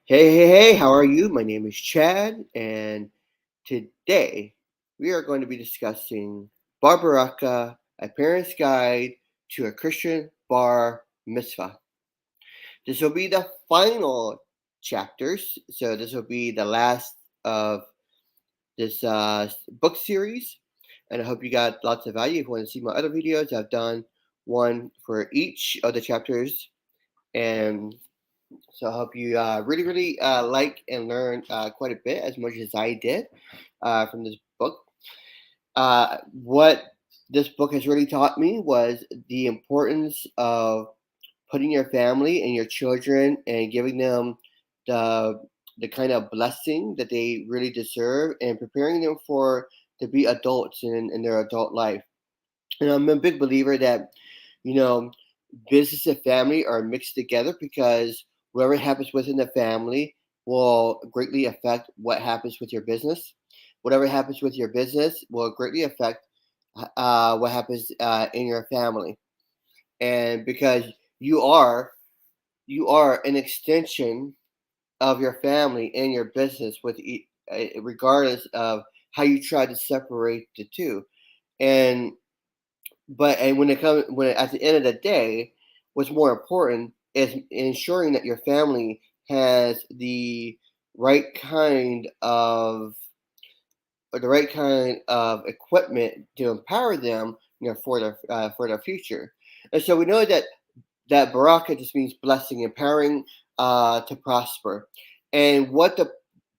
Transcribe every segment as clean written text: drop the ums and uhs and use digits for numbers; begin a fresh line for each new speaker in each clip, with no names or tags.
Hey, how are you? My name is Chad, and today we are going to be discussing Bar Barakah, a parent's guide to a Christian bar mitzvah. This will be the final chapters, so this will be the last of this book series, and I hope you got lots of value. If you want to see my other videos, I've done one for each of the chapters, and so I hope you really like and learn quite a bit as much as I did from this book. What this book has really taught me was the importance of putting your family and your children and giving them the the kind of blessing that they really deserve and preparing them for to be adults in their adult life. And I'm a big believer that, you know, business and family are mixed together because whatever happens within the family will greatly affect what happens with your business. Whatever happens with your business will greatly affect what happens in your family. And because you are you are an extension of your family and your business regardless of how you try to separate the two. And and when it comes when at the end of the day, what's more important is ensuring that your family has right kind of the right kind of equipment to empower them, for their future. And so we know that baraka just means blessing, empowering to prosper. And what the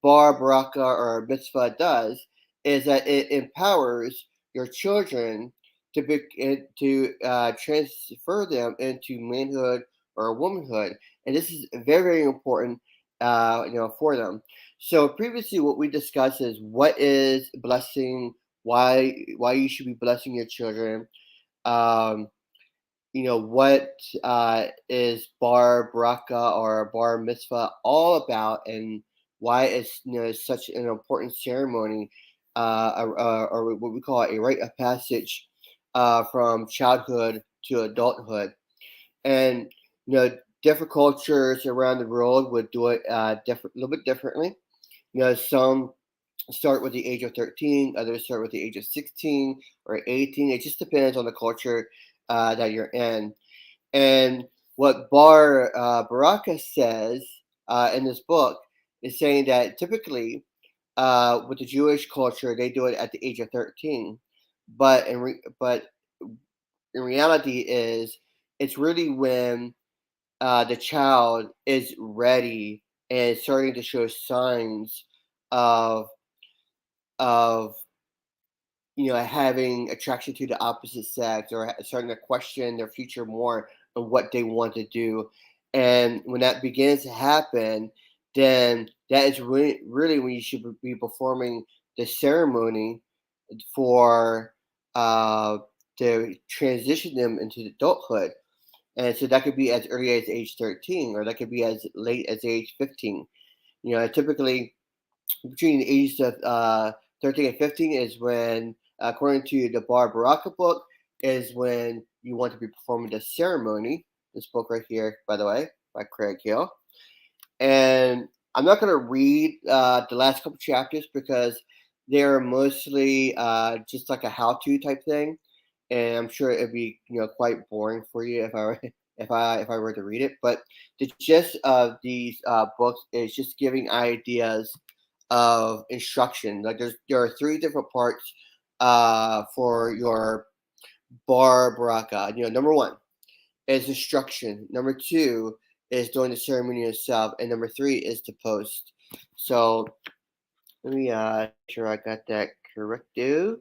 bar baraka or mitzvah does is that it empowers your children to transfer them into manhood or womanhood, and this is very important, for them. So previously, what we discussed is what is blessing, why you should be blessing your children. Um, what is bar bracha or bar mitzvah all about, and why it's such an important ceremony, or what we call a rite of passage from childhood to adulthood. And different cultures around the world would do it a little bit differently. Some start with the age of 13, others start with the age of 16 or 18. It just depends on the culture that you're in. And what Bar Baraka says in this book is saying that typically with the Jewish culture, they do it at the age of 13. But in reality is it's really when the child is ready and starting to show signs of of having attraction to the opposite sex, or starting to question their future more and what they want to do. And when that begins to happen, then that is really when you should be performing the ceremony for uh, to transition them into adulthood. And so that could be as early as age 13, or that could be as late as age 15. Typically between the ages of 13 and 15 is when, according to the Bar Baraka book, is when you want to be performing the ceremony. This book right here, by the way, by Craig Hill. And I'm not going to read the last couple chapters because they're mostly just like a how-to type thing, and I'm sure it'd be quite boring for you if I were if I were to read it. But the gist of these books is just giving ideas of instruction. Like there are three different parts for your bar baraka. Number one is instruction. Number two is doing the ceremony itself, and number three is to post. So let me make sure I got that corrected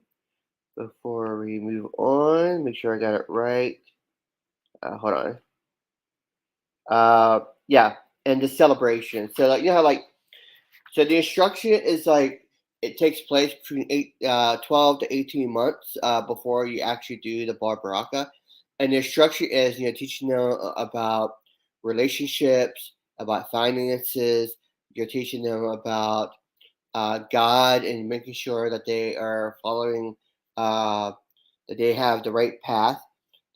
before we move on. Make sure I got it right. Hold on. Yeah, and the celebration. So like how so the instruction is like it takes place between 12 to 18 months before you actually do the bar baraka, and the instruction is teaching them about relationships, about finances. You're teaching them about God and making sure that they are following, uh, that they have the right path,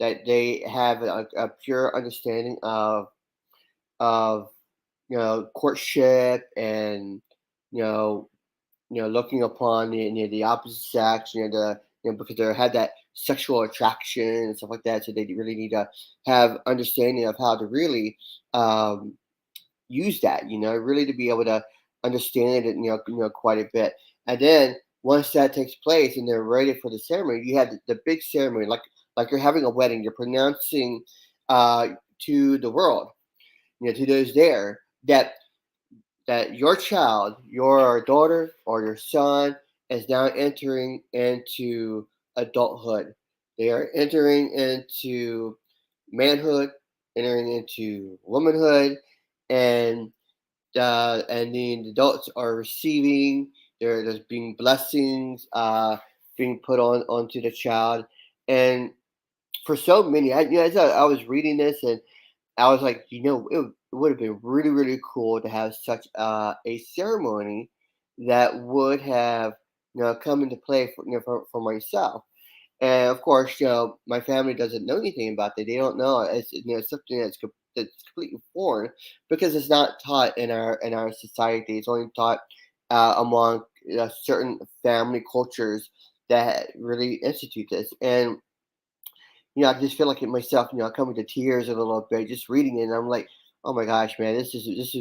that they have a pure understanding of courtship and you know looking upon the opposite sex, because they had that sexual attraction and stuff like that. So they really need to have understanding of how to really um, use that, really to be able to understand it, quite a bit. And then once that takes place and they're ready for the ceremony, you have the big ceremony, like you're having a wedding. You're pronouncing uh, to the world, to those there, that your child, your daughter or your son, is now entering into adulthood. They are entering into manhood, entering into womanhood, and the adults are receiving. There's being blessings being put onto the child, and for so many, as I was reading this, and I was like, it would have been really, really cool to have such a ceremony that would have, come into play for myself. And of course, my family doesn't know anything about that. They don't know. It's something that's completely foreign because it's not taught in our society. It's only taught among certain family cultures that really institute this. And I just feel like it myself, coming to tears a little bit just reading it. And I'm like, oh my gosh, man, this is,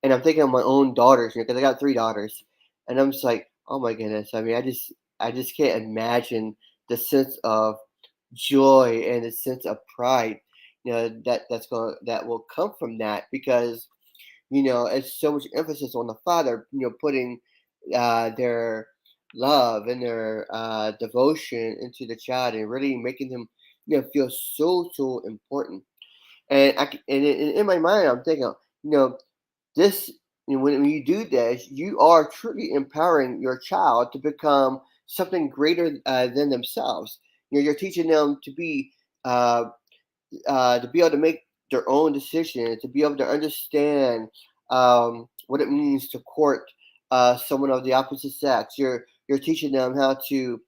and I'm thinking of my own daughters, because I got three daughters, and I'm just like, oh my goodness. I mean, I just can't imagine the sense of joy and the sense of pride, that will come from that, because it's so much emphasis on the father, putting their love and their devotion into the child and really making them, feel so important. And in my mind, I'm thinking, this, when you do this, you are truly empowering your child to become something greater than themselves. You're teaching them uh, to be able to make their own decisions, to be able to understand what it means to court someone of the opposite sex. You're teaching them how to,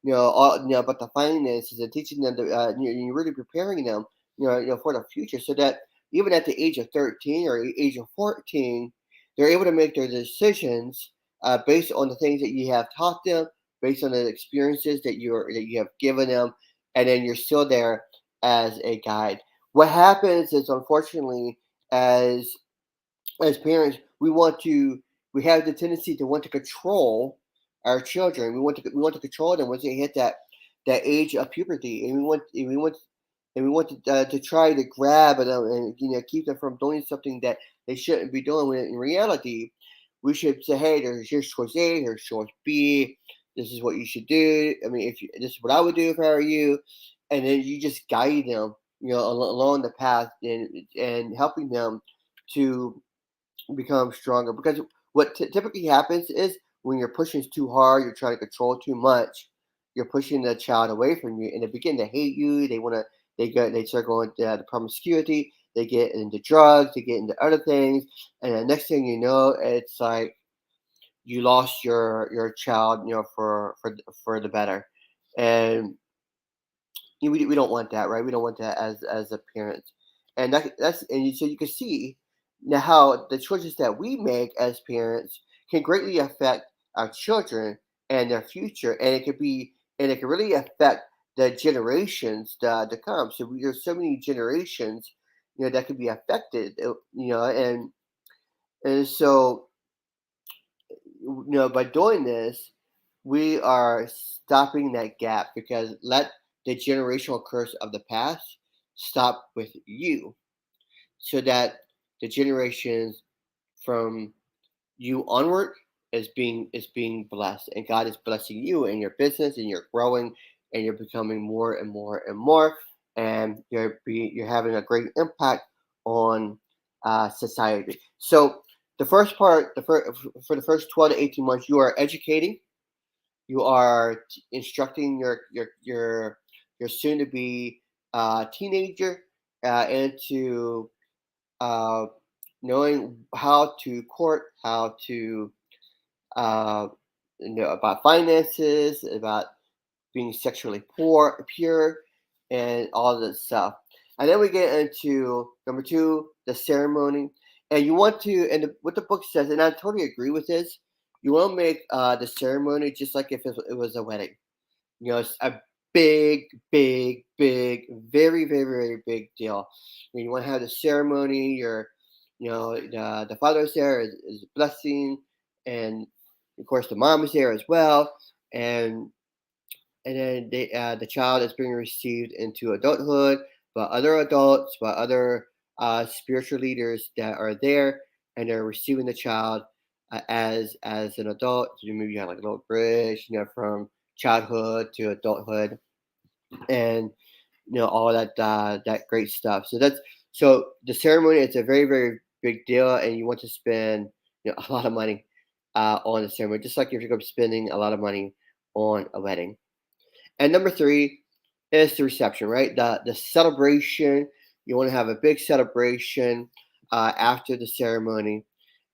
about the finances, and teaching them to, you're really preparing them, for the future, so that even at the age of 13 or age of 14, they're able to make their decisions based on the things that you have taught them, based on the experiences that you have given them, and then you're still there as a guide. What happens is, unfortunately, as as parents, we have the tendency to want to control our children. We want to control them once they hit that age of puberty, and we want to try to grab them and keep them from doing something that they shouldn't be doing. When in reality, we should say, hey, here's choice A, here's choice B. This is what you should do. I mean, this is what I would do if I were you, and then you just guide them, along the path, and helping them to become stronger. Because what typically happens is, when you're pushing too hard, you're trying to control too much, you're pushing the child away from you, and they begin to hate you. They start going to the promiscuity. They get into drugs. They get into other things, and the next thing you know, it's like you lost your child, for the better. And we don't want that, right? We don't want that as a parent, and so you can see now how the choices that we make as parents can greatly affect our children and their future, and it can really affect the generations to come. So there's so many generations, that could be affected, and so by doing this, we are stopping that gap, because let the generational curse of the past stop with you, so that the generations from you onward is being blessed, and God is blessing you and your business, and you're growing, and you're becoming more and more and more, and you're having a great impact on society. So the first part, for the first 12 to 18 months, you are educating, you are instructing your soon to be teenager into uh, knowing how to court, how to uh, about finances, about being sexually pure, and all of this stuff. And then we get into number two, the ceremony. And you want to, and what the book says, and I totally agree with this. You want to make the ceremony just like if it was a wedding. It's a big, big, big, very, very, very big deal. You want to have the ceremony. The father's there is blessing, and of course the mom is there as well, and then the child is being received into adulthood by other adults, by other spiritual leaders that are there, and they're receiving the child as an adult. So maybe you have like a little bridge, from childhood to adulthood, and all that great stuff. So the ceremony. It's a very, very big deal, and you want to spend a lot of money on the ceremony, just like if you're going to be spending a lot of money on a wedding. And number three is the reception, right? The celebration. You want to have a big celebration after the ceremony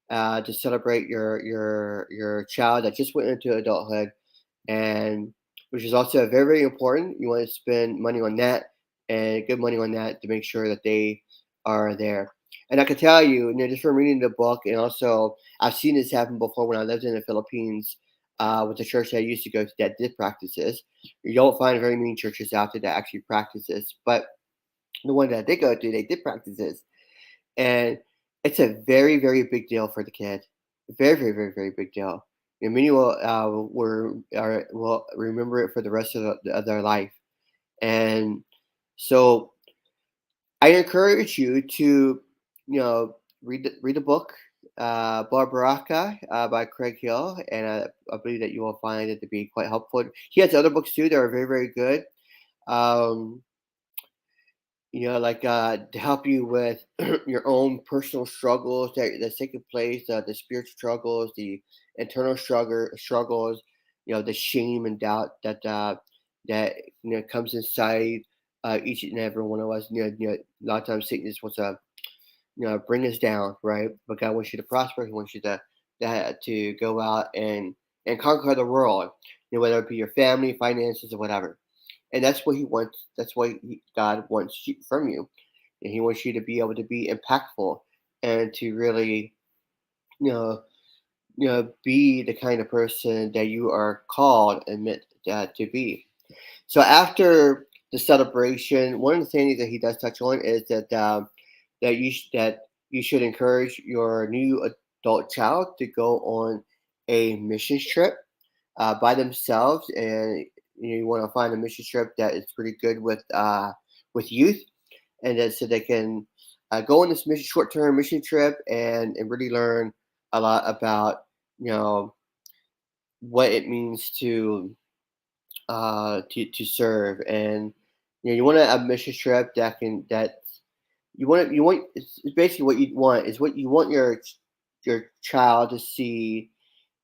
to celebrate your child that just went into adulthood, and which is also very, very important. You want to spend money on that and good money on that to make sure that they are there. And I can tell you, just from reading the book, and also I've seen this happen before when I lived in the Philippines with the church that I used to go to that did practice this. You don't find very many churches out there that actually practice this, but the one that I did go to, they did practice this, and it's a very, very big deal for the kid. Very, very, very, very big deal. And many will remember it for the rest of their life. And so I encourage you to, read the book, Bar Barakah by Craig Hill, and I believe that you will find it to be quite helpful. He has other books too that are very, very good. Um, like to help you with your own personal struggles that's taking place, the spiritual struggles, the internal struggles, the shame and doubt that comes inside each and every one of us. A lot of times Satan just wants to bring us down, right? But God wants you to prosper. He wants you to go out and conquer the world, whether it be your family, finances, or whatever. And that's what he wants. That's what God wants from you, and He wants you to be able to be impactful and to really, you know, be the kind of person that you are called and meant to be. So after the celebration, one of the things that he does touch on is that you should encourage your new adult child to go on a mission trip by themselves, and you want to find a mission trip that is pretty good with youth, and that so they can go on this short term mission trip and really learn a lot about you know what it means to serve. And you want a mission trip that you want it's basically what you want is what you want your child to see,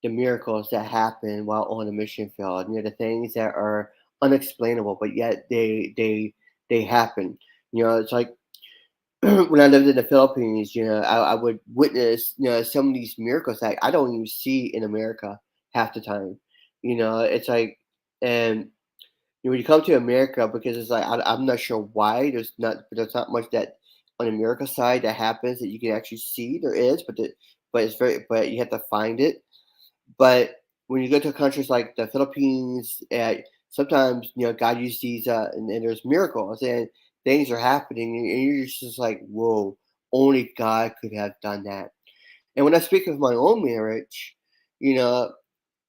the miracles that happen while on the mission field. The things that are unexplainable, but yet they happen. It's like when I lived in the Philippines. I would witness some of these miracles that I don't even see in America half the time. It's like, and when you come to America, because it's like I'm not sure why there's not much that on the America side that happens that you can actually see. There is, but you have to find it. But when you go to countries like the Philippines, sometimes God uses these, and there's miracles and things are happening, and you're just like, whoa, only God could have done that. And when I speak of my own marriage, you know,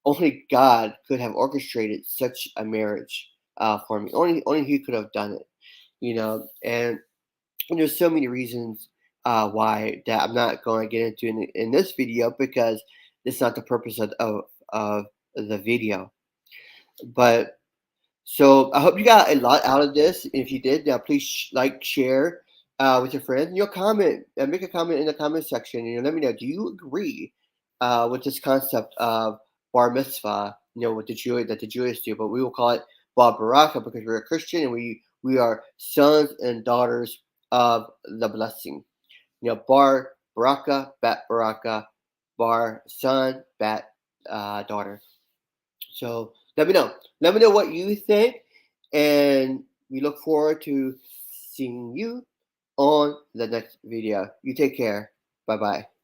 only God could have orchestrated such a marriage for me. Only He could have done it. And there's so many reasons why that I'm not going to get into in this video, because it's not the purpose of the video. But so I hope you got a lot out of this. If you did, please share with your friends. Comment, make a comment in the comment section. Let me know. Do you agree with this concept of bar mitzvah? With the Jewish do, but we will call it bar barakah because we're a Christian and we are sons and daughters of the blessing. Bar barakah, bat barakah, bar son, bat daughter. So let me know. Let me know what you think, and we look forward to seeing you on the next video. You take care. Bye-bye.